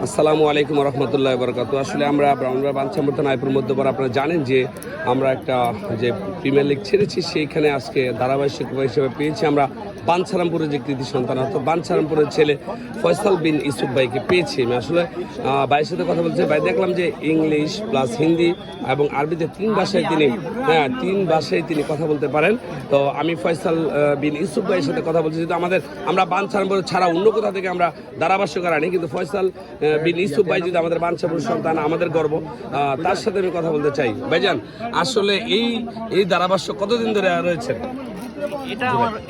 আসসালামু আলাইকুম রহমতুল্লাহ বরকাতু। আসলে আমরা ব্রাহ্মণবাড়িয়া বাঞ্ছামৃত নাইপুর মধ্যে আপনারা জানেন যে আমরা একটা যে প্রিমিয়ার লিগ ছেড়েছি, সেইখানে আজকে ধারাবাহিক হিসেবে পেয়েছি আমরা বাঞ্ছারামপুরের যে কৃতি সন্তান অর্থাৎ বাঞ্ছারামপুরের ছেলে ফয়সাল বিন ইউসুফ ভাইকে পেয়েছি। আমি আসলে ভাইয়ের সাথে কথা বলছি, ভাই দেখলাম যে ইংলিশ প্লাস হিন্দি এবং আরবিতে তিন ভাষায় তিনি কথা বলতে পারেন। তো আমি ফয়সাল বিন ইউসুফ ভাইয়ের সাথে কথা বলছি, যেহেতু আমরা বাঞ্ছারামপুর ছাড়া অন্য কোথা থেকে আমরা ধারাভাষ্যকার আনি, কিন্তু ফয়সাল বিন ইউসুফ ভাই যদি আমাদের বাঞ্ছারামপুর সন্তান, আমাদের গর্ব, তার সাথে আমি কথা বলতে চাই। ভাইজান, আসলে এই ধারাভাষ্য কতদিন ধরে রয়েছে?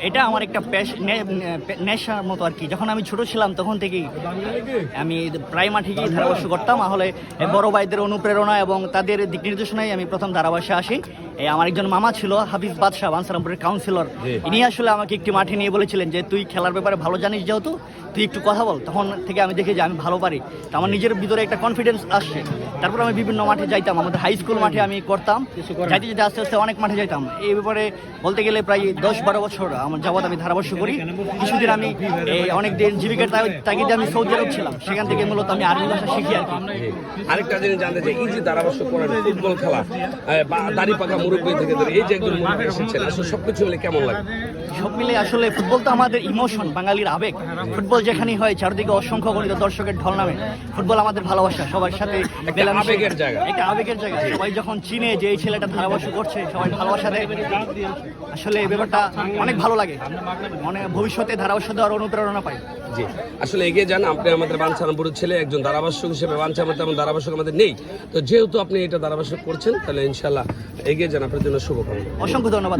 এটা আমার একটা নেশার মতো আর কি। যখন আমি ছোট ছিলাম তখন থেকেই আমি প্রায় মাঠে গিয়ে ধারাভাষ্য করতাম। আসলে বড় ভাইদের অনুপ্রেরণা এবং তাদের দিক নির্দেশনায় আমি প্রথম ধারাভাষ্যে আসি। আমার একজন মামা ছিল হাফিজ বাদশাহ, বাঞ্ছারামপুরের কাউন্সিলর। ইনি আসলে আমাকে একটি মাঠে নিয়ে বলেছিলেন যে তুই খেলার ব্যাপারে ভালো জানিস, যেহেতু তুই একটু কথা বল। তখন থেকে আমি দেখি যে আমি ভালো পারি, তো আমার নিজের ভিতরে একটা কনফিডেন্স আসছে। তারপর আমি বিভিন্ন মাঠে যাইতাম, আমাদের হাই স্কুল মাঠে আমি করতাম, যাইতে যেতে আস্তে আস্তে অনেক মাঠে যাইতাম। এই ব্যাপারে বলতে গেলে প্রায় 10-12 বছর আমার যাবৎ আমি ধারাভাষ্য করি। কিছুদিন আমি অনেক দিন জীবিকার তাগিদে আমি সৌদি আরব ছিলাম, সেখান থেকে মূলত আমি আরবি ভাষা শিখি আর কি। আরেকটা জিনিস জানতে চাই, এই যে ধারাভাষ্য করেন ফুটবল খেলা, দাড়ি পাকা মুরব্বী থেকে ধরে এই যে একজন মুরব্বী এসেছেন, আসলে সবকিছু মিলে কেমন লাগে? সব মিলে আসলে ফুটবল তো আমাদের ইমোশন, বাঙালির আবেগ। ফুটবল যেখানেই হয় চারদিকে অসংখ্য গণিত দর্শকের ঢল নামে। ফুটবল আমাদের ভালোবাসা, সবার সাথে আবেগের জায়গা, একটা আবেগের জায়গা। সবাই যখন চিনে যে এই ছেলেটা ধারাভাষ্য করছে, সবাই ভালোবাসা দেয়। আসলে এই ব্যাপারটা অনেক ভালো লাগে, মানে ভবিষ্যতে ধারাভাষ্য দেওয়ার অনুপ্রেরণা পাই। জি, আসলে এগিয়ে যান। আপনি আমাদের বাঞ্ছারামপুরের ছেলে, একজন ধারাভাষ্যক হিসেবে। বাঞ্ছারামপুরে তেমন ধারাভাষ্যক আমাদের নেই, তো যেহেতু আপনি এটা ধারাভাষ্যক করছেন, তাহলে ইনশাল্লাহ এগিয়ে যান। আপনার জন্য শুভকামনা। অসংখ্য ধন্যবাদ।